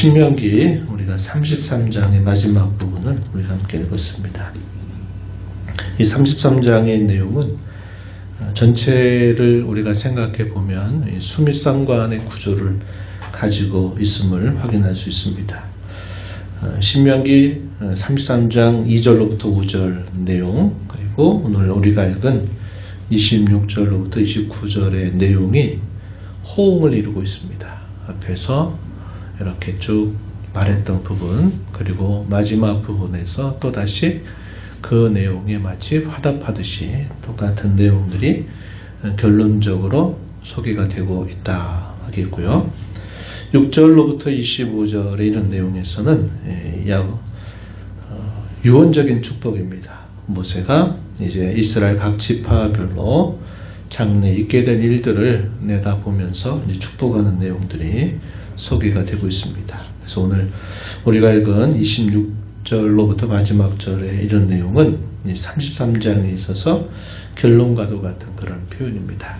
신명기 우리가 33장의 마지막 부분을 우리가 함께 읽었습니다. 이 33장의 내용은 전체를 우리가 생각해 보면 수미상관의 구조를 가지고 있음을 확인할 수 있습니다. 신명기 33장 2절로부터 5절 내용, 그리고 오늘 우리가 읽은 26절로부터 29절의 내용이 호응을 이루고 있습니다. 앞에서 이렇게 쭉 말했던 부분, 그리고 마지막 부분에서 또다시 그 내용에 마치 화답하듯이 똑같은 내용들이 결론적으로 소개가 되고 있다 하겠고요. 6절로부터 25절의 이런 내용에서는 유언적인 축복입니다. 모세가 이제 이스라엘 각 지파별로 장래에 있게 된 일들을 내다보면서 이제 축복하는 내용들이 소개가 되고 있습니다. 그래서 오늘 우리가 읽은 26절로부터 마지막 절의 이런 내용은 33장에 있어서 결론과도 같은 그런 표현입니다.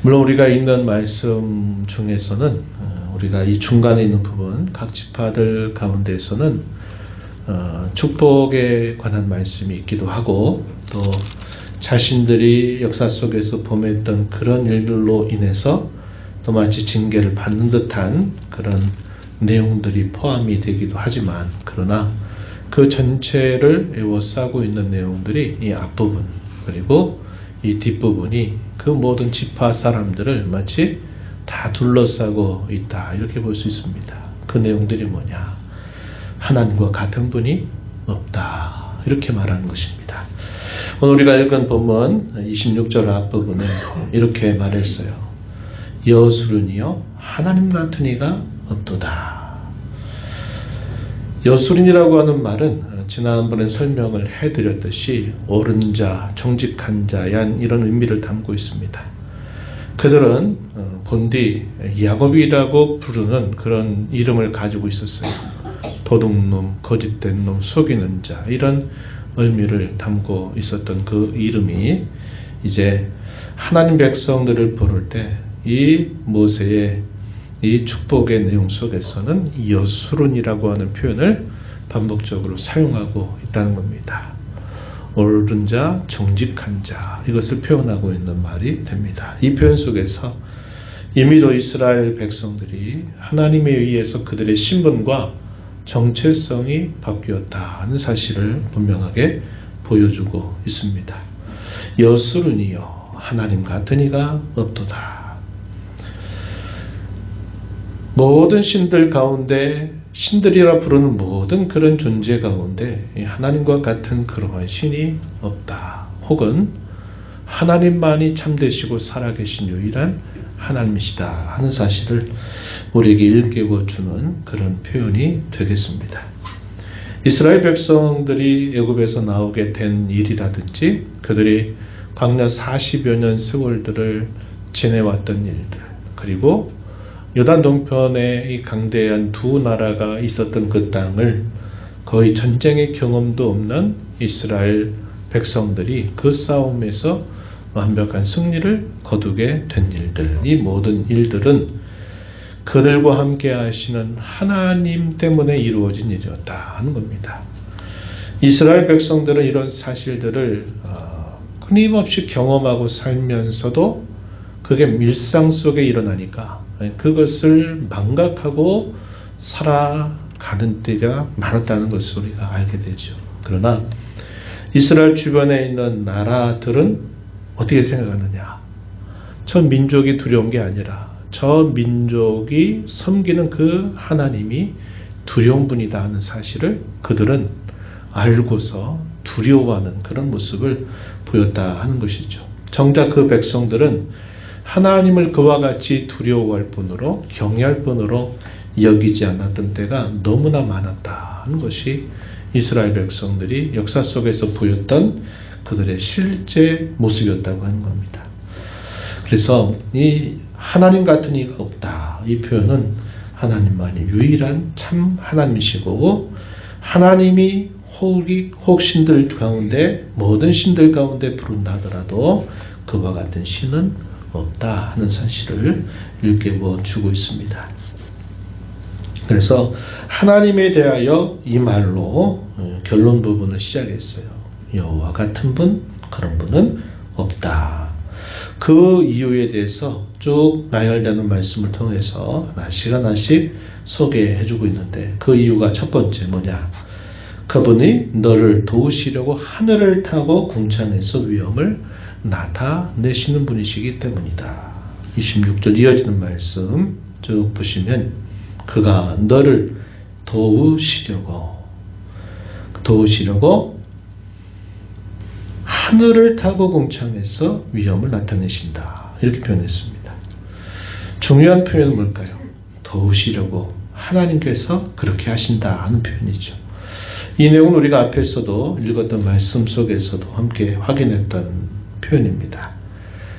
물론 우리가 읽는 말씀 중에서는 우리가 이 중간에 있는 부분 각 지파들 가운데서는 축복에 관한 말씀이 있기도 하고, 또 자신들이 역사 속에서 범했던 그런 일들로 인해서 또 마치 징계를 받는 듯한 그런 내용들이 포함이 되기도 하지만, 그러나 그 전체를 에워싸고 있는 내용들이 이 앞부분 그리고 이 뒷부분이 그 모든 지파 사람들을 마치 다 둘러싸고 있다, 이렇게 볼 수 있습니다. 그 내용들이 뭐냐? 하나님과 같은 분이 없다, 이렇게 말하는 것입니다. 오늘 우리가 읽은 본문 26절 앞부분에 이렇게 말했어요. 여수른이여 하나님 같은 이가 없도다. 여수른이라고 하는 말은 지난번에 설명을 해드렸듯이 옳은 자, 정직한 자, 이런 의미를 담고 있습니다. 그들은 본디 야곱이라고 부르는 그런 이름을 가지고 있었어요. 도둑놈, 거짓된 놈, 속이는 자, 이런 의미를 담고 있었던 그 이름이 이제 하나님 백성들을 부를 때 이 모세의 이 축복의 내용 속에서는 여수른이라고 하는 표현을 반복적으로 사용하고 있다는 겁니다. 옳은 자, 정직한 자, 이것을 표현하고 있는 말이 됩니다. 이 표현 속에서 이미도 이스라엘 백성들이 하나님에 의해서 그들의 신분과 정체성이 바뀌었다는 사실을 분명하게 보여주고 있습니다. 여수른이여 하나님 같은 이가 없도다. 모든 신들 가운데, 신들이라 부르는 모든 그런 존재 가운데 하나님과 같은 그러한 신이 없다. 혹은 하나님만이 참되시고 살아계신 유일한 하나님이시다 하는 사실을 우리에게 일깨워주는 그런 표현이 되겠습니다. 이스라엘 백성들이 애굽에서 나오게 된 일이라든지 그들이 광야 40여 년 세월들을 지내왔던 일들, 그리고 요단 동편에 이 강대한 두 나라가 있었던 그 땅을 거의 전쟁의 경험도 없는 이스라엘 백성들이 그 싸움에서 완벽한 승리를 거두게 된 일들, 이 모든 일들은 그들과 함께 하시는 하나님 때문에 이루어진 일이었다 하는 겁니다. 이스라엘 백성들은 이런 사실들을 끊임없이 경험하고 살면서도 그게 일상 속에 일어나니까 그것을 망각하고 살아가는 때가 많았다는 것을 우리가 알게 되죠. 그러나 이스라엘 주변에 있는 나라들은 어떻게 생각하느냐? 저 민족이 두려운 게 아니라 저 민족이 섬기는 그 하나님이 두려운 분이다 하는 사실을 그들은 알고서 두려워하는 그런 모습을 보였다 하는 것이죠. 정작 그 백성들은 하나님을 그와 같이 두려워할 뿐으로, 경외할 뿐으로 여기지 않았던 때가 너무나 많았다 하는 것이 이스라엘 백성들이 역사 속에서 보였던 그들의 실제 모습이었다고 하는 겁니다. 그래서 이 하나님 같은 이가 없다, 이 표현은 하나님만이 유일한 참 하나님이시고, 하나님이 혹 신들 가운데, 모든 신들 가운데 부른다 하더라도 그와 같은 신은 없다 하는 사실을 일깨워 주고 있습니다. 그래서 하나님에 대하여 이 말로 결론 부분을 시작했어요. 여호와 같은 분, 그런 분은 없다. 그 이유에 대해서 쭉 나열되는 말씀을 통해서 하나씩 하나씩 소개해주고 있는데, 그 이유가 첫 번째 뭐냐? 그분이 너를 도우시려고 하늘을 타고 궁창에서 위엄을 나타내시는 분이시기 때문이다. 26절 이어지는 말씀 쭉 보시면, 그가 너를 도우시려고 하늘을 타고 궁창에서 위엄을 나타내신다. 이렇게 표현했습니다. 중요한 표현은 뭘까요? 도우시려고 하나님께서 그렇게 하신다 하는 표현이죠. 이 내용은 우리가 앞에서도 읽었던 말씀 속에서도 함께 확인했던 표현입니다.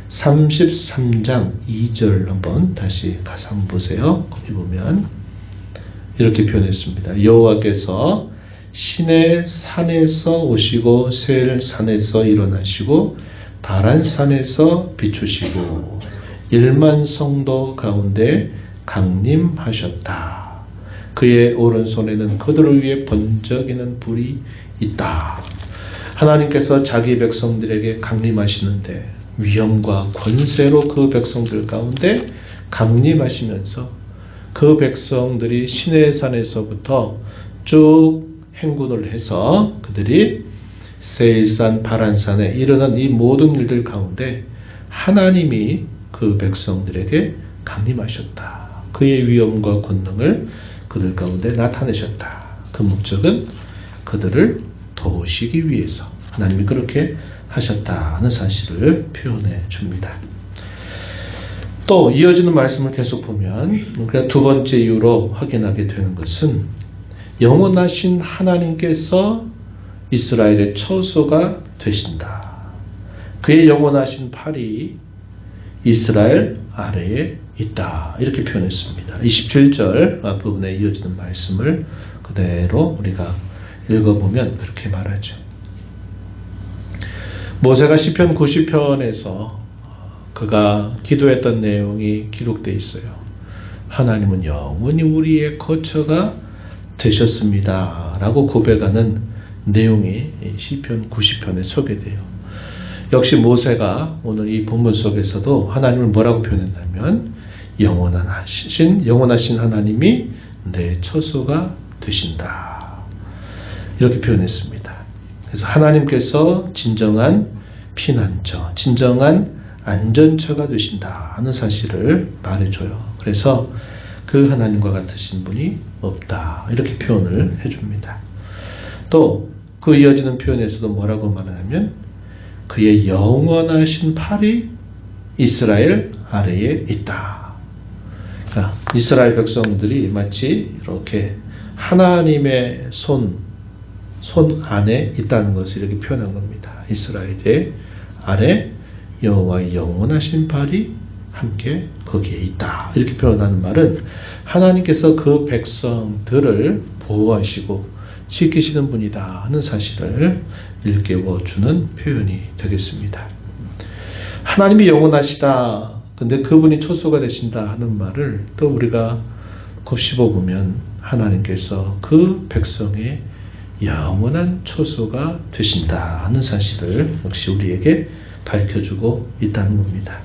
33장 2절 한번 다시 가서 한번 보세요. 거기 보면 이렇게 표현했습니다. 여호와께서 시내 산에서 오시고 셀 산에서 일어나시고 바란 산에서 비추시고 1만 성도 가운데 강림하셨다. 그의 오른손에는 그들을 위해 번쩍이는 불이 있다. 하나님께서 자기 백성들에게 강림하시는데 위엄과 권세로 그 백성들 가운데 강림하시면서 그 백성들이 시내산에서부터 쭉 행군을 해서 그들이 세일산, 바란산에 일어난 이 모든 일들 가운데 하나님이 그 백성들에게 강림하셨다. 그의 위엄과 권능을 그들 가운데 나타내셨다. 그 목적은 그들을 도우시기 위해서 하나님이 그렇게 하셨다는 사실을 표현해 줍니다. 또 이어지는 말씀을 계속 보면 두 번째 이유로 확인하게 되는 것은 영원하신 하나님께서 이스라엘의 처소가 되신다. 그의 영원하신 팔이 이스라엘 아래에 있다. 이렇게 표현했습니다. 27절 앞부분에 이어지는 말씀을 그대로 우리가 읽어보면 그렇게 말하죠. 모세가 시편 90편에서 그가 기도했던 내용이 기록되어 있어요. 하나님은 영원히 우리의 거처가 되셨습니다. 라고 고백하는 내용이 시편 90편에 소개돼요. 역시 모세가 오늘 이 본문 속에서도 하나님을 뭐라고 표현했냐면 영원하신 하나님이 내 처소가 되신다. 이렇게 표현했습니다. 그래서 하나님께서 진정한 피난처, 진정한 안전처가 되신다 하는 사실을 말해줘요. 그래서 그 하나님과 같으신 분이 없다. 이렇게 표현을 해줍니다. 또 그 이어지는 표현에서도 뭐라고 말하냐면 그의 영원하신 팔이 이스라엘 아래에 있다. 그러니까 이스라엘 백성들이 마치 이렇게 하나님의 손 안에 있다는 것을 이렇게 표현한 겁니다. 이스라엘의 아래 여호와의 영원하신 팔이 함께 거기에 있다. 이렇게 표현하는 말은 하나님께서 그 백성들을 보호하시고 지키시는 분이다 하는 사실을 일깨워주는 표현이 되겠습니다. 하나님이 영원하시다. 근데 그분이 처소가 되신다 하는 말을 또 우리가 곱씹어 보면 하나님께서 그 백성의 영원한 처소가 되신다 하는 사실을 역시 우리에게 밝혀주고 있다는 겁니다.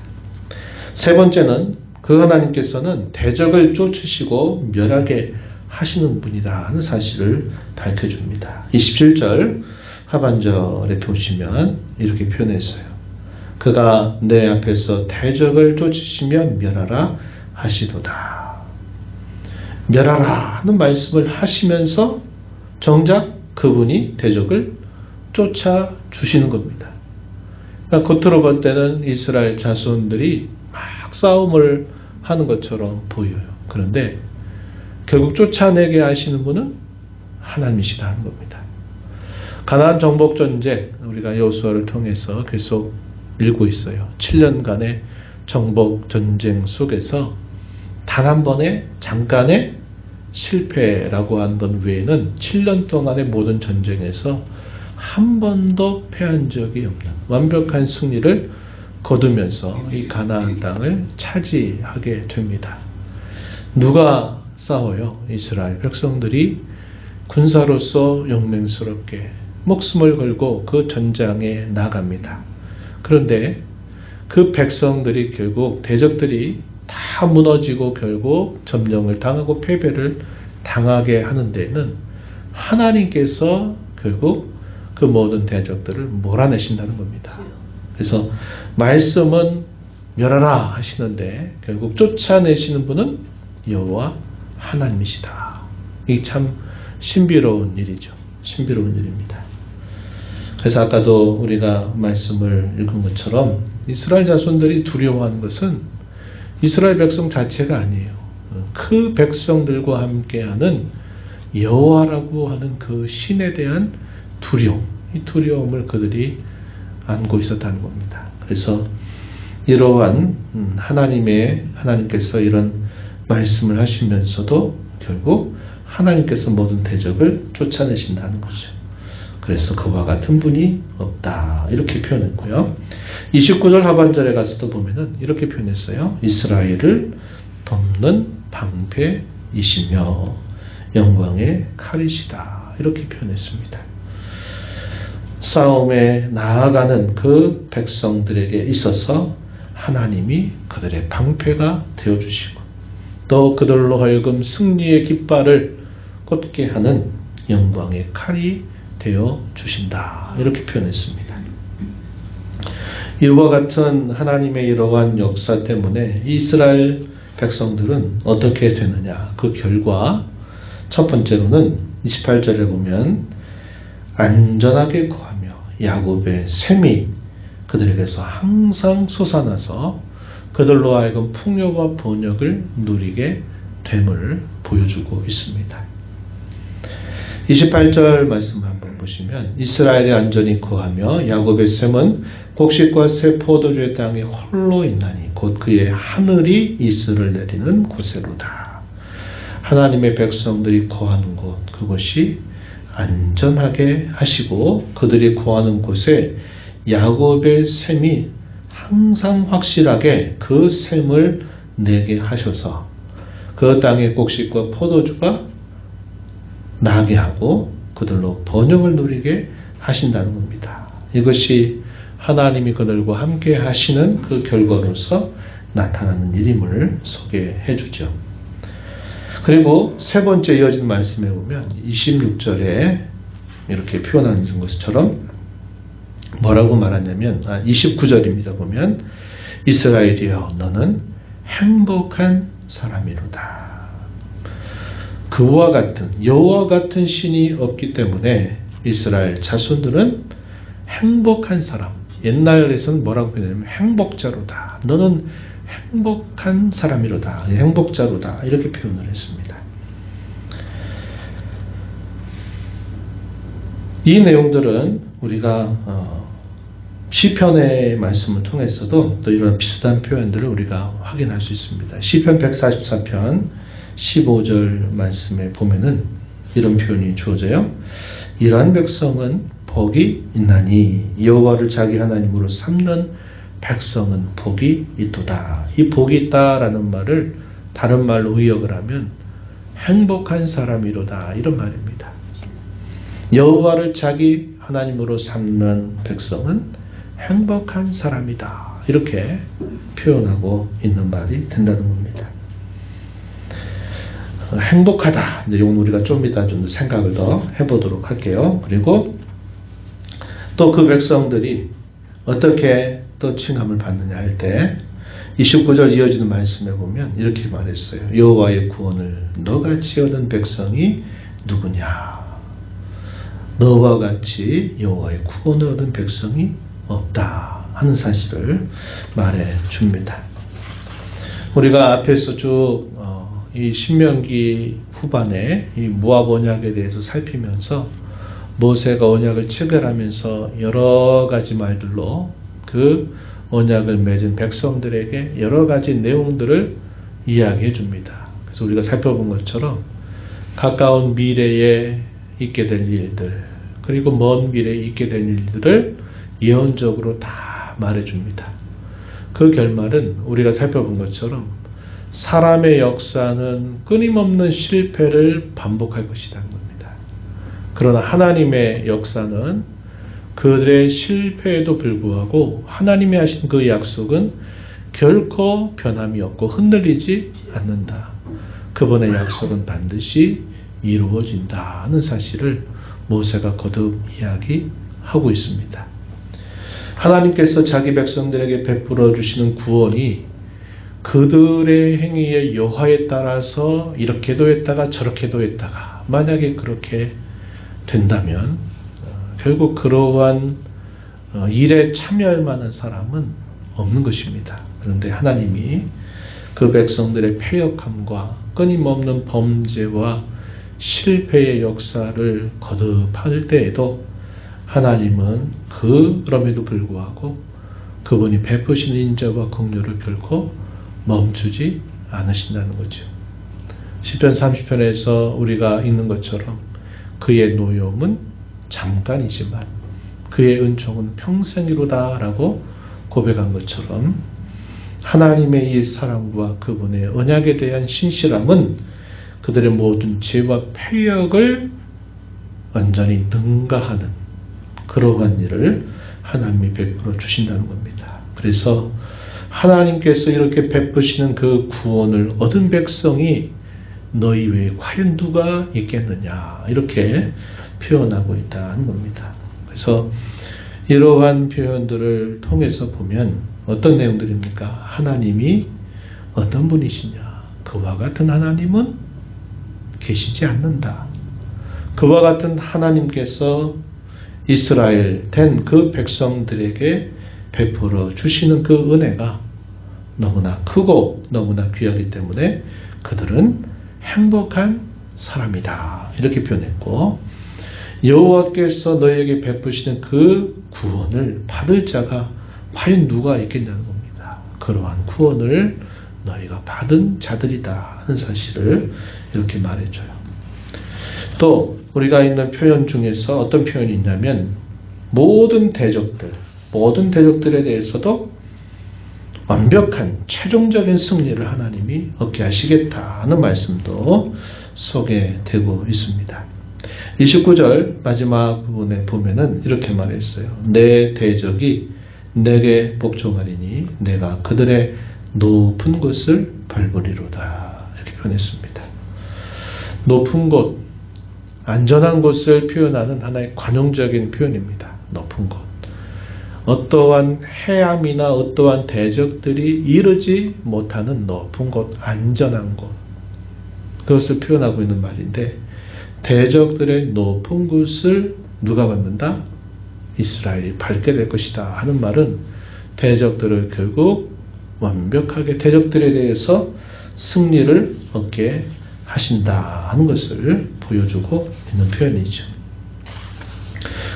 세 번째는 그 하나님께서는 대적을 쫓으시고 멸하게 하시는 분이다 하는 사실을 밝혀줍니다. 27절 하반절에 보시면 이렇게 표현했어요. 그가 내 앞에서 대적을 쫓으시며 멸하라 하시도다. 멸하라 하는 말씀을 하시면서 정작 그분이 대적을 쫓아주시는 겁니다. 그러니까 겉으로 볼 때는 이스라엘 자손들이 막 싸움을 하는 것처럼 보여요. 그런데 결국 쫓아내게 하시는 분은 하나님이시다는 겁니다. 가나안 정복 전쟁 우리가 여호수아를 통해서 계속 읽고 있어요. 7년간의 정복 전쟁 속에서 단 한 번의 잠깐의 실패라고 한 것 외에는 7년 동안의 모든 전쟁에서 한 번도 패한 적이 없는 완벽한 승리를 거두면서 이 가나안 땅을 차지하게 됩니다. 누가 싸워요. 이스라엘 백성들이 군사로서 용맹스럽게 목숨을 걸고 그 전장에 나갑니다. 그런데 그 백성들이 결국 대적들이 다 무너지고 결국 점령을 당하고 패배를 당하게 하는 데는 하나님께서 결국 그 모든 대적들을 몰아내신다는 겁니다. 그래서 말씀은 멸하라 하시는데 결국 쫓아내시는 분은 여호와 하나님이시다. 이게 참 신비로운 일이죠. 신비로운 일입니다. 그래서 아까도 우리가 말씀을 읽은 것처럼 이스라엘 자손들이 두려워하는 것은 이스라엘 백성 자체가 아니에요. 그 백성들과 함께하는 여호와라고 하는 그 신에 대한 두려움, 이 두려움을 그들이 안고 있었다는 겁니다. 그래서 이러한 하나님께서 이런 말씀을 하시면서도 결국 하나님께서 모든 대적을 쫓아내신다는 거죠. 그래서 그와 같은 분이 없다 이렇게 표현했고요. 29절 하반절에 가서도 보면은 이렇게 표현했어요. 이스라엘을 돕는 방패이시며 영광의 칼이시다 이렇게 표현했습니다. 싸움에 나아가는 그 백성들에게 있어서 하나님이 그들의 방패가 되어주시고 또 그들로 하여금 승리의 깃발을 꽂게 하는 영광의 칼이 되어 주신다 이렇게 표현했습니다. 이와 같은 하나님의 이러한 역사 때문에 이스라엘 백성들은 어떻게 되느냐 그 결과 첫 번째로는 28절에 보면 안전하게 거하며 야곱의 샘이 그들에게서 항상 솟아나서 그들로 하여금 풍요와 번역을 누리게 됨을 보여주고 있습니다. 28절 말씀 한번 보시면 이스라엘이 안전히 거하며 야곱의 샘은 곡식과 새 포도주의 땅에 홀로 있나니 곧 그의 하늘이 이슬을 내리는 곳에로다. 하나님의 백성들이 거하는 곳 그것이 안전하게 하시고 그들이 거하는 곳에 야곱의 샘이 항상 확실하게 그 샘을 내게 하셔서 그 땅의 곡식과 포도주가 나게 하고 그들로 번영을 누리게 하신다는 겁니다. 이것이 하나님이 그들과 함께 하시는 그 결과로서 나타나는 일임을 소개해 주죠. 그리고 세 번째 이어진 말씀에 보면 26절에 이렇게 표현하는 것처럼 뭐라고 말하냐면 29절입니다. 보면 이스라엘이여 너는 행복한 사람이로다. 그와 같은 여호와 같은 신이 없기 때문에 이스라엘 자손들은 행복한 사람 옛날에서는 뭐라고 표현하냐면 행복자로다. 너는 행복한 사람이로다. 행복자로다. 이렇게 표현을 했습니다. 이 내용들은 우리가 시편의 말씀을 통해서도 또 이런 비슷한 표현들을 우리가 확인할 수 있습니다. 시편 144편 15절 말씀에 보면은 이런 표현이 주어져요. 이러한 백성은 복이 있나니 여호와를 자기 하나님으로 삼는 백성은 복이 있도다. 이 복이 있다라는 말을 다른 말로 의역을 하면 행복한 사람이로다 이런 말입니다. 여호와를 자기 하나님으로 삼는 백성은 행복한 사람이다 이렇게 표현하고 있는 말이 된다는 겁니다. 행복하다. 이제 이건 우리가 좀 이따 좀 생각을 더 해보도록 할게요. 그리고 또 그 백성들이 어떻게 또 칭함을 받느냐 할 때 29절 이어지는 말씀에 보면 이렇게 말했어요. 여호와의 구원을 너같이 얻은 백성이 누구냐? 너와 같이 여호와의 구원을 얻은 백성이 없다 하는 사실을 말해 줍니다. 우리가 앞에서 쭉 이 신명기 후반에 이 모압 언약에 대해서 살피면서 모세가 언약을 체결하면서 여러 가지 말들로 그 언약을 맺은 백성들에게 여러 가지 내용들을 이야기해 줍니다. 그래서 우리가 살펴본 것처럼 가까운 미래에 있게 될 일들 그리고 먼 미래에 있게 될 일들을 예언적으로 다 말해 줍니다. 그 결말은 우리가 살펴본 것처럼 사람의 역사는 끊임없는 실패를 반복할 것이라는 겁니다. 그러나 하나님의 역사는 그들의 실패에도 불구하고 하나님이 하신 그 약속은 결코 변함이 없고 흔들리지 않는다. 그분의 약속은 반드시 이루어진다는 사실을 모세가 거듭 이야기하고 있습니다. 하나님께서 자기 백성들에게 베풀어 주시는 구원이 그들의 행위의 여하에 따라서 이렇게도 했다가 저렇게도 했다가 만약에 그렇게 된다면 결국 그러한 일에 참여할 만한 사람은 없는 것입니다. 그런데 하나님이 그 백성들의 패역함과 끊임없는 범죄와 실패의 역사를 거듭할 때에도 하나님은 그럼에도 불구하고 그분이 베푸시는 인자와 긍휼을 결코 멈추지 않으신다는 거죠. 시편 30편에서 우리가 읽는 것처럼 그의 노여움은 잠깐이지만 그의 은총은 평생이로다라고 고백한 것처럼 하나님의 이 사랑과 그분의 언약에 대한 신실함은 그들의 모든 죄와 패역을 완전히 능가하는 그러한 일을 하나님이 베풀어 주신다는 겁니다. 그래서 하나님께서 이렇게 베푸시는 그 구원을 얻은 백성이 너희 외에 과연 누가 있겠느냐 이렇게 표현하고 있다는 겁니다. 그래서 이러한 표현들을 통해서 보면 어떤 내용들입니까? 하나님이 어떤 분이시냐? 그와 같은 하나님은 계시지 않는다. 그와 같은 하나님께서 이스라엘 된 그 백성들에게 베풀어 주시는 그 은혜가 너무나 크고 너무나 귀하기 때문에 그들은 행복한 사람이다. 이렇게 표현했고 여호와께서 너희에게 베푸시는 그 구원을 받을 자가 과연 누가 있겠냐는 겁니다. 그러한 구원을 너희가 받은 자들이다 하는 사실을 이렇게 말해줘요. 또 우리가 있는 표현 중에서 어떤 표현이 있냐면 모든 대적들에 대해서도 완벽한 최종적인 승리를 하나님이 얻게 하시겠다는 말씀도 소개되고 있습니다. 29절 마지막 부분에 보면은 이렇게 말했어요. 내 대적이 내게 복종하리니 내가 그들의 높은 곳을 밟으리로다. 이렇게 표현했습니다. 높은 곳, 안전한 곳을 표현하는 하나의 관용적인 표현입니다. 높은 곳. 어떠한 해암이나 어떠한 대적들이 이르지 못하는 높은 곳, 안전한 곳. 그것을 표현하고 있는 말인데 대적들의 높은 곳을 누가 밟는다? 이스라엘이 밟게 될 것이다 하는 말은 대적들을 결국 완벽하게 대적들에 대해서 승리를 얻게 하신다 하는 것을 보여주고 있는 표현이죠.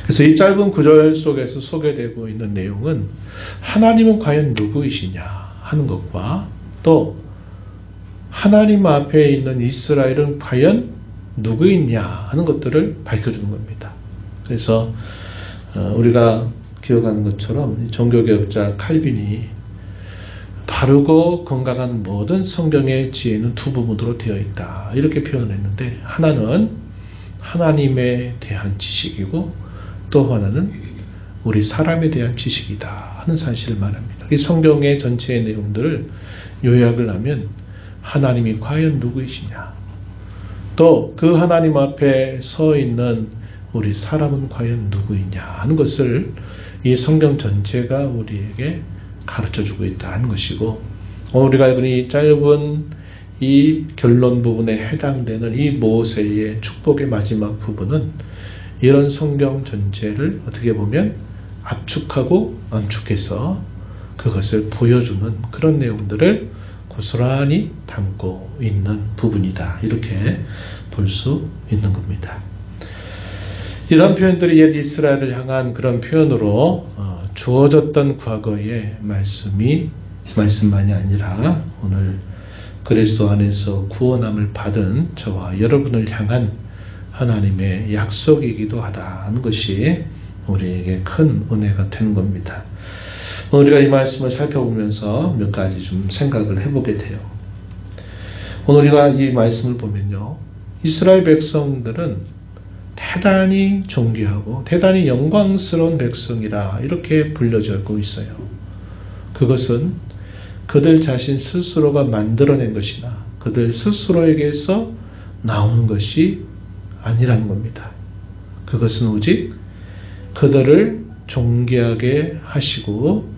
그래서 이 짧은 구절 속에서 소개되고 있는 내용은 하나님은 과연 누구이시냐 하는 것과 또 하나님 앞에 있는 이스라엘은 과연 누구이냐 하는 것들을 밝혀주는 겁니다. 그래서 우리가 기억하는 것처럼 종교개혁자 칼빈이 바르고 건강한 모든 성경의 지혜는 두 부분으로 되어 있다 이렇게 표현했는데 하나는 하나님에 대한 지식이고 또 하나는 우리 사람에 대한 지식이다 하는 사실을 말합니다. 이 성경의 전체의 내용들을 요약을 하면 하나님이 과연 누구이시냐 또 그 하나님 앞에 서 있는 우리 사람은 과연 누구이냐 하는 것을 이 성경 전체가 우리에게 가르쳐주고 있다는 것이고 우리가 읽은 이 짧은 이 결론 부분에 해당되는 이 모세의 축복의 마지막 부분은 이런 성경 전체를 어떻게 보면 압축하고 암축해서 그것을 보여주는 그런 내용들을 고스란히 담고 있는 부분이다. 이렇게 볼 수 있는 겁니다. 이런 표현들이 옛 이스라엘을 향한 그런 표현으로 주어졌던 과거의 말씀만이 아니라 오늘 그리스도 안에서 구원함을 받은 저와 여러분을 향한 하나님의 약속이기도 하다는 것이 우리에게 큰 은혜가 되는 겁니다. 우리가 이 말씀을 살펴보면서 몇 가지 좀 생각을 해보게 돼요. 오늘 우리가 이 말씀을 보면요, 이스라엘 백성들은 대단히 존귀하고 대단히 영광스러운 백성이라 이렇게 불려지고 있어요. 그것은 그들 자신 스스로가 만들어낸 것이나 그들 스스로에게서 나오는 것이 아니라는 겁니다. 그것은 오직 그들을 존귀하게 하시고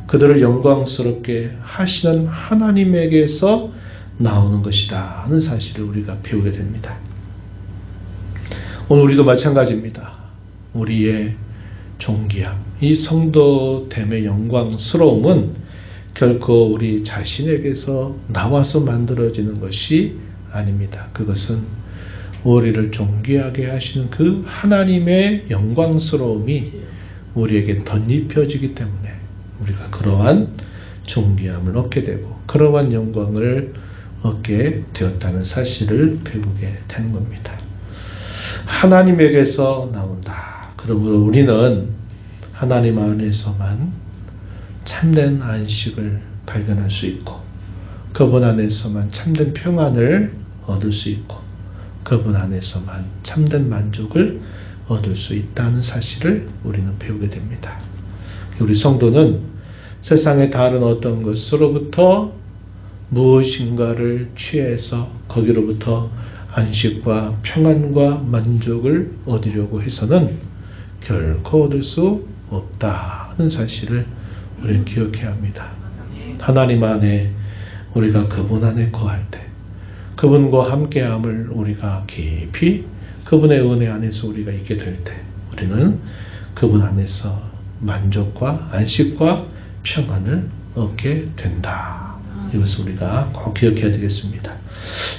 그들을 영광스럽게 하시는 하나님에게서 나오는 것이다 하는 사실을 우리가 배우게 됩니다. 오늘 우리도 마찬가지입니다. 우리의 존귀함, 이 성도됨의 영광스러움은 결코 우리 자신에게서 나와서 만들어지는 것이 아닙니다. 그것은 우리를 존귀하게 하시는 그 하나님의 영광스러움이 우리에게 덧입혀지기 때문에 우리가 그러한 존귀함을 얻게 되고 그러한 영광을 얻게 되었다는 사실을 배우게 되는 겁니다. 하나님에게서 나온다. 그러므로 우리는 하나님 안에서만 참된 안식을 발견할 수 있고 그분 안에서만 참된 평안을 얻을 수 있고 그분 안에서만 참된 만족을 얻을 수 있다는 사실을 우리는 배우게 됩니다. 우리 성도는 세상의 다른 어떤 것으로부터 무엇인가를 취해서 거기로부터 안식과 평안과 만족을 얻으려고 해서는 결코 얻을 수 없다는 사실을 우리는 기억해야 합니다. 하나님 안에 우리가 그분 안에 거할 때 그분과 함께함을 우리가 깊이 그분의 은혜 안에서 우리가 있게 될 때 우리는 그분 안에서 만족과 안식과 평안을 얻게 된다. 이것을 우리가 꼭 기억해야 되겠습니다.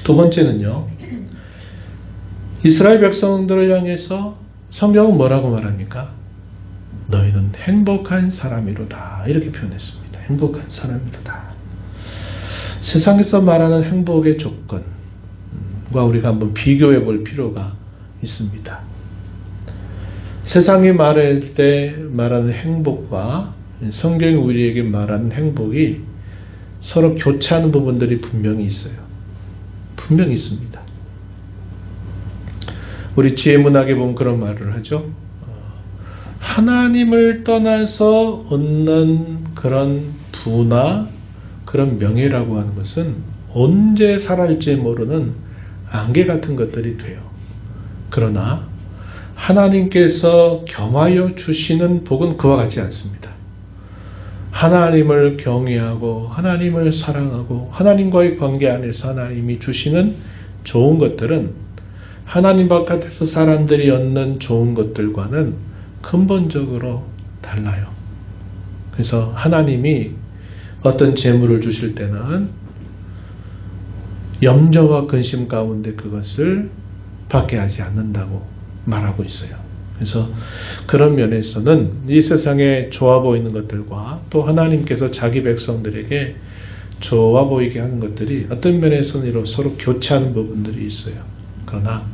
두 번째는요, 이스라엘 백성들을 향해서 성경은 뭐라고 말합니까? 너희는 행복한 사람이로다 이렇게 표현했습니다. 행복한 사람이로다. 세상에서 말하는 행복의 조건과 우리가 한번 비교해 볼 필요가 있습니다. 세상이 말할 때 말하는 행복과 성경이 우리에게 말하는 행복이 서로 교차하는 부분들이 분명히 있어요. 분명히 있습니다. 우리 지혜문학에 보면 그런 말을 하죠. 하나님을 떠나서 얻는 그런 부나 그런 명예라고 하는 것은 언제 살아날지 모르는 안개 같은 것들이 돼요. 그러나 하나님께서 겸하여 주시는 복은 그와 같지 않습니다. 하나님을 경외하고 하나님을 사랑하고 하나님과의 관계 안에서 하나님이 주시는 좋은 것들은 하나님 바깥에서 사람들이 얻는 좋은 것들과는 근본적으로 달라요. 그래서 하나님이 어떤 재물을 주실 때는 염려와 근심 가운데 그것을 받게 하지 않는다고 말하고 있어요. 그래서 그런 면에서는 이 세상에 좋아 보이는 것들과 또 하나님께서 자기 백성들에게 좋아 보이게 하는 것들이 어떤 면에서는 서로 교차하는 부분들이 있어요. 그러나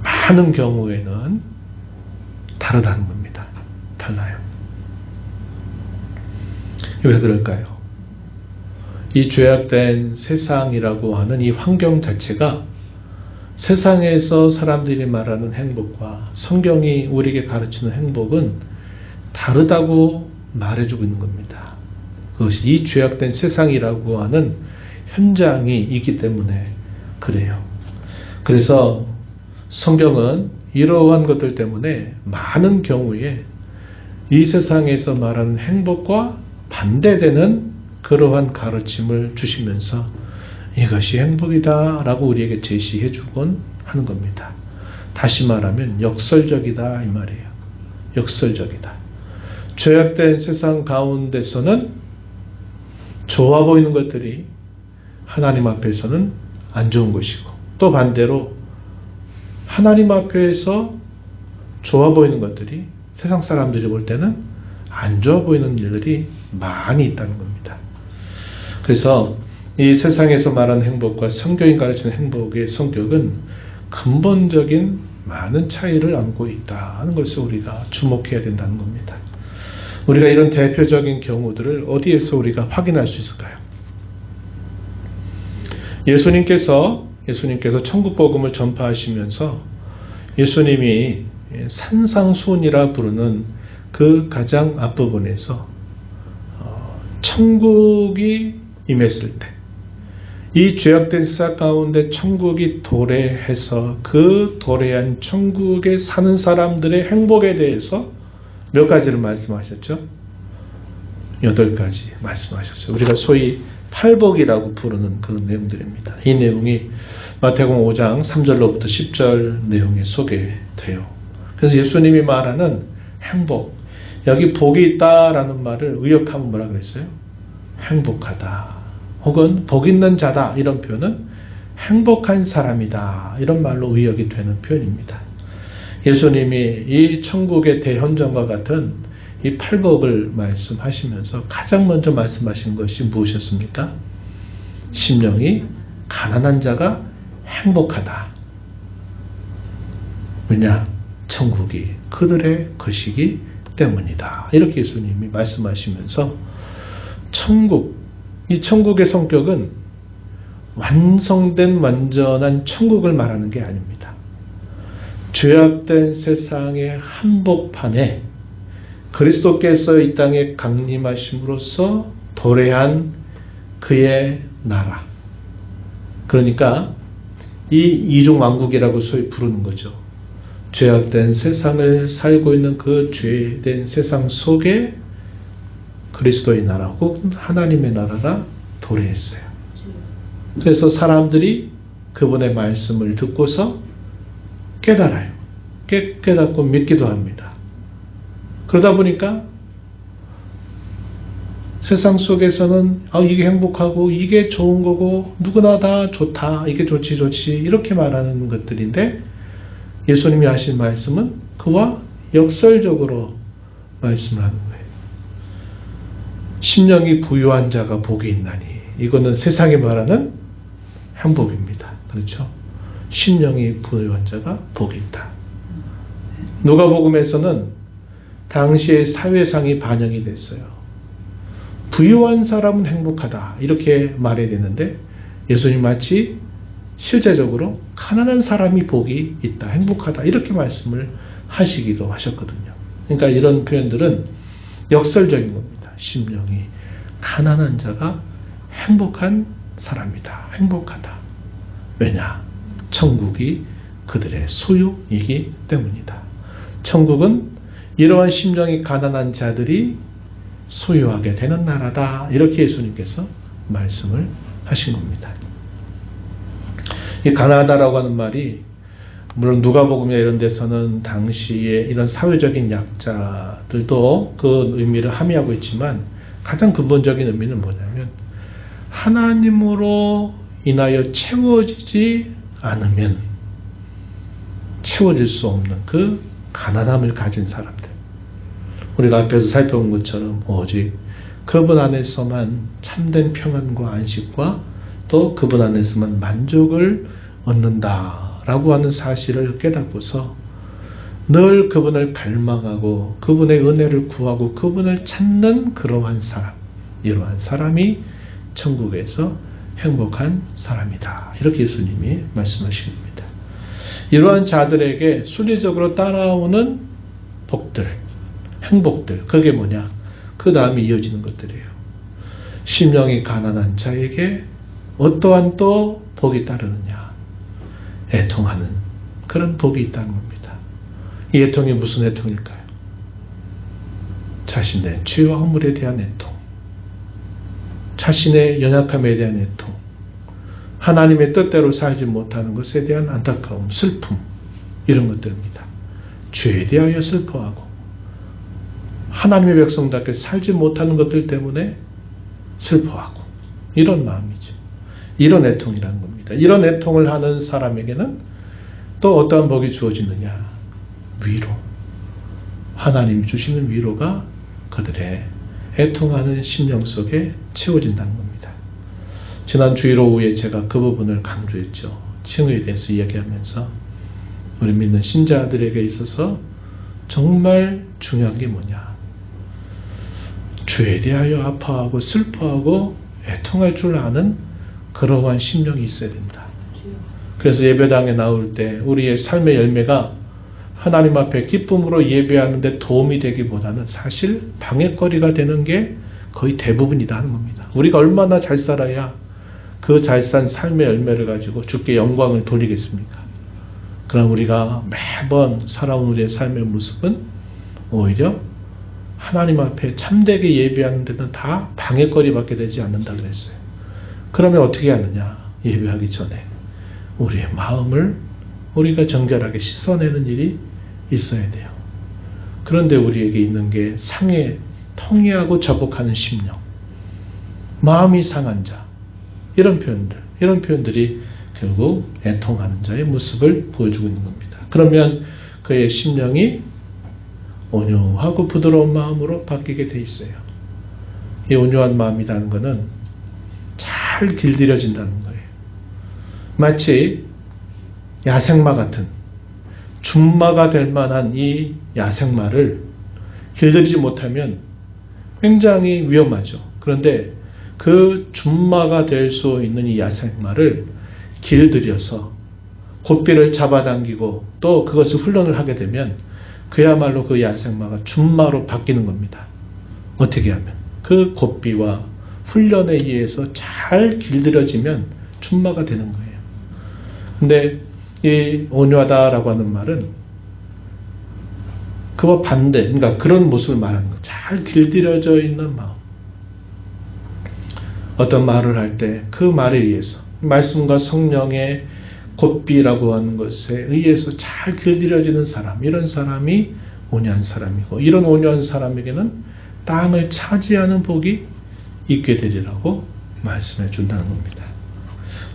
많은 경우에는 다르다는 겁니다. 달라요. 왜 그럴까요? 이 죄악된 세상이라고 하는 이 환경 자체가 세상에서 사람들이 말하는 행복과 성경이 우리에게 가르치는 행복은 다르다고 말해주고 있는 겁니다. 그것이 이 죄악된 세상이라고 하는 현장이 있기 때문에 그래요. 그래서 성경은 이러한 것들 때문에 많은 경우에 이 세상에서 말하는 행복과 반대되는 그러한 가르침을 주시면서 이것이 행복이다 라고 우리에게 제시해 주곤 하는 겁니다. 다시 말하면 역설적이다 이 말이에요. 역설적이다. 죄악된 세상 가운데서는 좋아 보이는 것들이 하나님 앞에서는 안 좋은 것이고 또 반대로 하나님 앞에서 좋아 보이는 것들이 세상 사람들이 볼 때는 안 좋아 보이는 일들이 많이 있다는 겁니다. 그래서 이 세상에서 말하는 행복과 성경이 가르치는 행복의 성격은 근본적인 많은 차이를 안고 있다는 것을 우리가 주목해야 된다는 겁니다. 우리가 이런 대표적인 경우들을 어디에서 우리가 확인할 수 있을까요? 예수님께서 천국 복음을 전파하시면서 예수님이 산상수훈이라 부르는 그 가장 앞부분에서 천국이 임했을 때, 이 죄악된 세상 가운데 천국이 도래해서 그 도래한 천국에 사는 사람들의 행복에 대해서 몇 가지를 말씀하셨죠? 8가지 말씀하셨어요. 우리가 소위 팔복이라고 부르는 그런 내용들입니다. 이 내용이 마태복음 5장 3절로부터 10절 내용에 소개돼요. 그래서 예수님이 말하는 행복, 여기 복이 있다라는 말을 의역하면 뭐라 그랬어요? 행복하다. 혹은 복 있는 자다, 이런 표현은 행복한 사람이다, 이런 말로 의역이 되는 표현입니다. 예수님이 이 천국의 대현장과 같은 이 팔복을 말씀하시면서 가장 먼저 말씀하신 것이 무엇이었습니까? 심령이 가난한 자가 행복하다. 왜냐? 천국이 그들의 것이기 때문이다. 이렇게 예수님이 말씀하시면서 이 천국의 성격은 완성된 완전한 천국을 말하는 게 아닙니다. 죄악된 세상의 한복판에 그리스도께서 이 땅에 강림하심으로써 도래한 그의 나라, 그러니까 이 이중왕국이라고 소위 부르는 거죠. 죄악된 세상을 살고 있는 그 죄된 세상 속에 그리스도의 나라 혹은 하나님의 나라가 도래했어요. 그래서 사람들이 그분의 말씀을 듣고서 깨달아요. 깨닫고 믿기도 합니다. 그러다 보니까 세상 속에서는 이게 행복하고 이게 좋은 거고 누구나 다 좋다, 이게 좋지 이렇게 말하는 것들인데, 예수님이 하신 말씀은 그와 역설적으로 말씀을 하는 거예요. 심령이 부유한 자가 복이 있나니, 이거는 세상에 말하는 행복입니다. 그렇죠? 심령이 부유한 자가 복이 있다. 누가복음에서는 당시의 사회상이 반영이 됐어요. 부유한 사람은 행복하다, 이렇게 말해야 되는데 예수님 마치 실제적으로 가난한 사람이 복이 있다, 행복하다, 이렇게 말씀을 하시기도 하셨거든요. 그러니까 이런 표현들은 역설적인 겁니다. 심령이 가난한 자가 행복한 사람이다, 행복하다. 왜냐? 천국이 그들의 소유이기 때문이다. 천국은 이러한 심령이 가난한 자들이 소유하게 되는 나라다, 이렇게 예수님께서 말씀을 하신 겁니다. 이 가난하다라고 하는 말이 물론 누가복음이나 이런 데서는 당시에 이런 사회적인 약자들도 그 의미를 함의하고 있지만, 가장 근본적인 의미는 뭐냐면 하나님으로 인하여 채워지지 않으면 채워질 수 없는 그 가난함을 가진 사람들, 우리가 앞에서 살펴본 것처럼 오직 그분 안에서만 참된 평안과 안식과 또 그분 안에서만 만족을 얻는다라고 하는 사실을 깨닫고서 늘 그분을 갈망하고 그분의 은혜를 구하고 그분을 찾는 그러한 사람, 이러한 사람이 천국에서 행복한 사람이다, 이렇게 예수님이 말씀하십니다. 이러한 자들에게 순리적으로 따라오는 복들, 행복들, 그게 뭐냐? 그 다음에 이어지는 것들이에요. 심령이 가난한 자에게 어떠한 또 복이 따르느냐? 애통하는 그런 복이 있다는 겁니다. 이 애통이 무슨 애통일까요? 자신의 죄와 허물에 대한 애통, 자신의 연약함에 대한 애통, 하나님의 뜻대로 살지 못하는 것에 대한 안타까움, 슬픔, 이런 것들입니다. 죄에 대하여 슬퍼하고 하나님의 백성답게 살지 못하는 것들 때문에 슬퍼하고, 이런 마음이죠. 이런 애통이라는 겁니다. 이런 애통을 하는 사람에게는 또 어떠한 복이 주어지느냐? 위로. 하나님이 주시는 위로가 그들의 애통하는 심령 속에 채워진다는 겁니다. 지난 주일 오후에 제가 그 부분을 강조했죠. 칭의에 대해서 이야기하면서 우리 믿는 신자들에게 있어서 정말 중요한 게 뭐냐? 죄에 대하여 아파하고 슬퍼하고 애통할 줄 아는 그러한 심령이 있어야 된다. 그래서 예배당에 나올 때 우리의 삶의 열매가 하나님 앞에 기쁨으로 예배하는 데 도움이 되기보다는 사실 방해거리가 되는 게 거의 대부분이다 하는 겁니다. 우리가 얼마나 잘 살아야 그 잘 산 삶의 열매를 가지고 주께 영광을 돌리겠습니까? 그럼 우리가 매번 살아온 우리의 삶의 모습은 오히려 하나님 앞에 참되게 예배하는 데는 다 방해거리밖에 되지 않는다 그랬어요. 그러면 어떻게 하느냐? 예배하기 전에 우리의 마음을 우리가 정결하게 씻어내는 일이 있어야 돼요. 그런데 우리에게 있는 게 상해, 통해하고 저복하는 심령, 마음이 상한 자, 이런 표현들이 결국 애통하는 자의 모습을 보여주고 있는 겁니다. 그러면 그의 심령이 온유하고 부드러운 마음으로 바뀌게 돼 있어요. 이 온유한 마음이라는 것은 잘 길들여진다는 거예요. 마치 야생마 같은 준마가 될 만한 이 야생마를 길들이지 못하면 굉장히 위험하죠. 그런데 그 준마가 될 수 있는 이 야생마를 길들여서 곶비를 잡아당기고 또 그것을 훈련을 하게 되면 그야말로 그 야생마가 준마로 바뀌는 겁니다. 어떻게 하면? 그 곶비와 훈련에 의해서 잘 길들여지면 준마가 되는 거예요. 근데 이 온유하다라고 하는 말은 그와 반대, 그러니까 그런 모습을 말하는 거예요. 잘 길들여져 있는 마음. 어떤 말을 할 때 그 말에 의해서 말씀과 성령의 곶비라고 하는 것에 의해서 잘 길들여지는 사람, 이런 사람이 온유한 사람이고, 이런 온유한 사람에게는 땅을 차지하는 복이 있게 되리라고 말씀해 준다는 겁니다.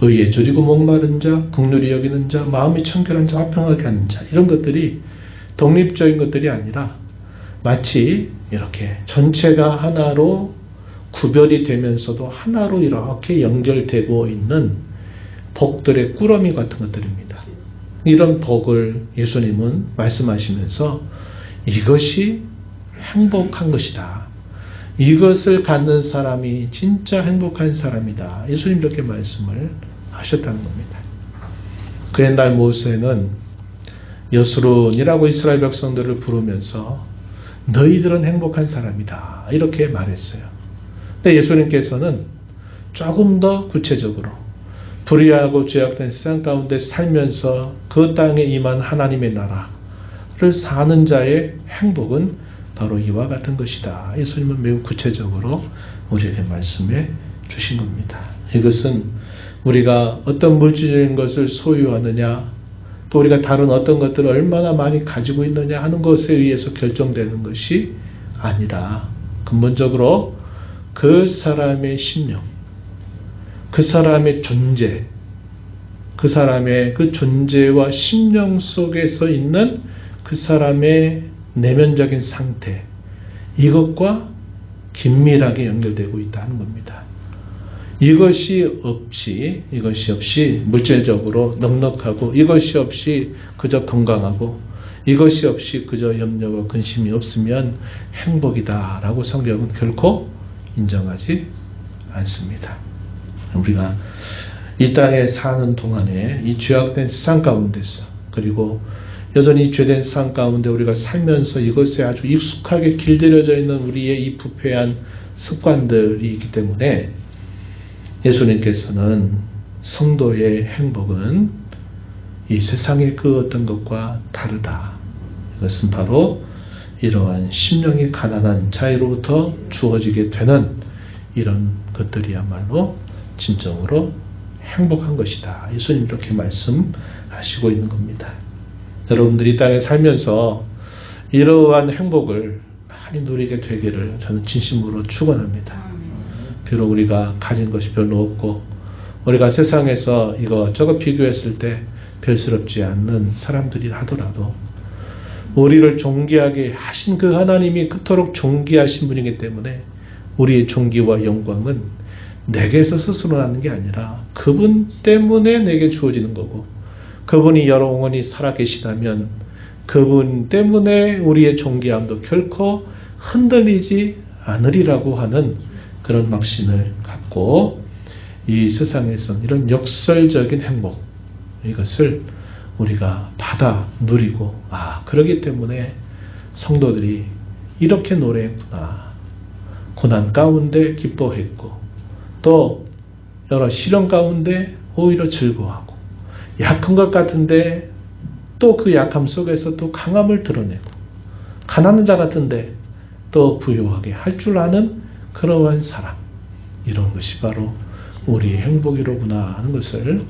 의에 줄이고 목마른 자, 긍휼히 여기는 자, 마음이 청결한 자, 화평하게 하는 자, 이런 것들이 독립적인 것들이 아니라 마치 이렇게 전체가 하나로 구별이 되면서도 하나로 이렇게 연결되고 있는 복들의 꾸러미 같은 것들입니다. 이런 복을 예수님은 말씀하시면서 이것이 행복한 것이다. 이것을 갖는 사람이 진짜 행복한 사람이다. 예수님 이렇게 말씀을 하셨다는 겁니다. 그 옛날 모세는 여스론이라고 이스라엘 백성들을 부르면서 너희들은 행복한 사람이다. 이렇게 말했어요. 근데 예수님께서는 조금 더 구체적으로 불의하고 죄악된 세상 가운데 살면서 그 땅에 임한 하나님의 나라를 사는 자의 행복은 바로 이와 같은 것이다. 예수님은 매우 구체적으로 우리에게 말씀해 주신 겁니다. 이것은 우리가 어떤 물질적인 것을 소유하느냐, 또 우리가 다른 어떤 것들을 얼마나 많이 가지고 있느냐 하는 것에 의해서 결정되는 것이 아니라 근본적으로 그 사람의 심령, 그 사람의 존재, 그 사람의 그 존재와 심령 속에서 있는 그 사람의 내면적인 상태, 이것과 긴밀하게 연결되고 있다는 겁니다. 이것이 없이 물질적으로 넉넉하고, 이것이 없이 그저 건강하고, 이것이 없이 그저 염려와 근심이 없으면 행복이다라고 성경은 결코 인정하지 않습니다. 우리가 이 땅에 사는 동안에 이 죄악된 세상 가운데서, 그리고 여전히 죄된 세상 가운데 우리가 살면서 이것에 아주 익숙하게 길들여져 있는 우리의 이 부패한 습관들이 있기 때문에 예수님께서는 성도의 행복은 이 세상의 그 어떤 것과 다르다. 이것은 바로 이러한 심령이 가난한 자로부터 주어지게 되는 이런 것들이야말로 진정으로 행복한 것이다. 예수님 이렇게 말씀하시고 있는 겁니다. 여러분들이 이 땅에 살면서 이러한 행복을 많이 누리게 되기를 저는 진심으로 축원합니다. 비록 우리가 가진 것이 별로 없고 우리가 세상에서 이것저것 비교했을 때 별스럽지 않는 사람들이 하더라도 우리를 존귀하게 하신 그 하나님이 그토록 존귀하신 분이기 때문에 우리의 존귀와 영광은 내게서 스스로 나는 게 아니라 그분 때문에 내게 주어지는 거고, 그분이 영원히 살아계시다면 그분 때문에 우리의 존귀함도 결코 흔들리지 않으리라고 하는 그런 확신을 갖고 이 세상에선 이런 역설적인 행복, 이것을 우리가 받아 누리고, 그러기 때문에 성도들이 이렇게 노래했구나. 고난 가운데 기뻐했고, 또 여러 시련 가운데 오히려 즐거워하고, 약한 것 같은데 또 그 약함 속에서 또 강함을 드러내고, 가난한 자 같은데 또 부유하게 할 줄 아는 그러한 사람, 이런 것이 바로 우리의 행복이로구나 하는 것을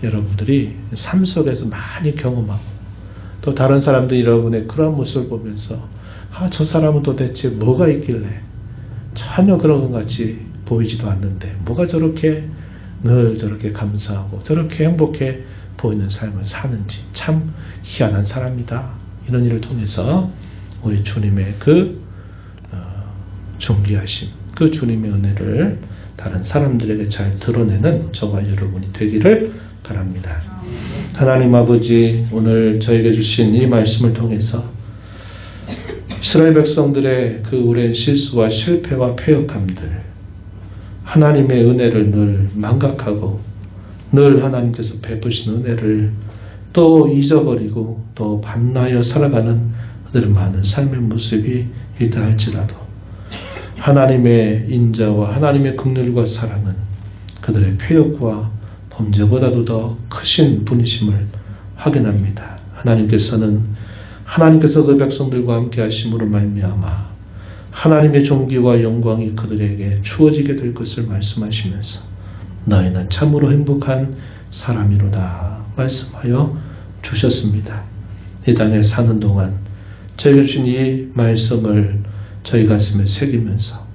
여러분들이 삶 속에서 많이 경험하고, 또 다른 사람들이 여러분의 그러한 모습을 보면서 저 사람은 도대체 뭐가 있길래 전혀 그런 것 같이 보이지도 않는데 뭐가 저렇게 늘 저렇게 감사하고 저렇게 행복해 보이는 삶을 사는지 참 희한한 사람이다. 이런 일을 통해서 우리 주님의 그 존귀하심, 그 주님의 은혜를 다른 사람들에게 잘 드러내는 저와 여러분이 되기를 바랍니다. 하나님 아버지, 오늘 저에게 주신 이 말씀을 통해서 이스라엘 백성들의 그 오랜 실수와 실패와 패역함들, 하나님의 은혜를 늘 망각하고 늘 하나님께서 베푸신 은혜를 또 잊어버리고 또 반나여 살아가는 그들의 많은 삶의 모습이 있다 할지라도 하나님의 인자와 하나님의 긍휼과 사랑은 그들의 패역과 범죄보다도 더 크신 분이심을 확인합니다. 하나님께서 그 백성들과 함께 하심으로 말미암아 하나님의 존귀와 영광이 그들에게 주어지게 될 것을 말씀하시면서 너희는 참으로 행복한 사람이로다 말씀하여 주셨습니다. 이 땅에 사는 동안 저에게 주신 이 말씀을 저희 가슴에 새기면서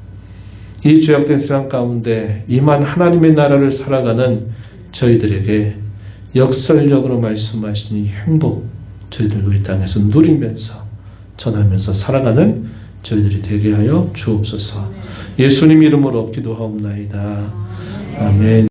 이 죄악된 세상 가운데 이만 하나님의 나라를 살아가는 저희들에게 역설적으로 말씀하신 이 행복, 저희들도 이 땅에서 누리면서 전하면서 살아가는 저희들이 되게 하여 주옵소서. 예수님 이름으로 기도하옵나이다. 아멘.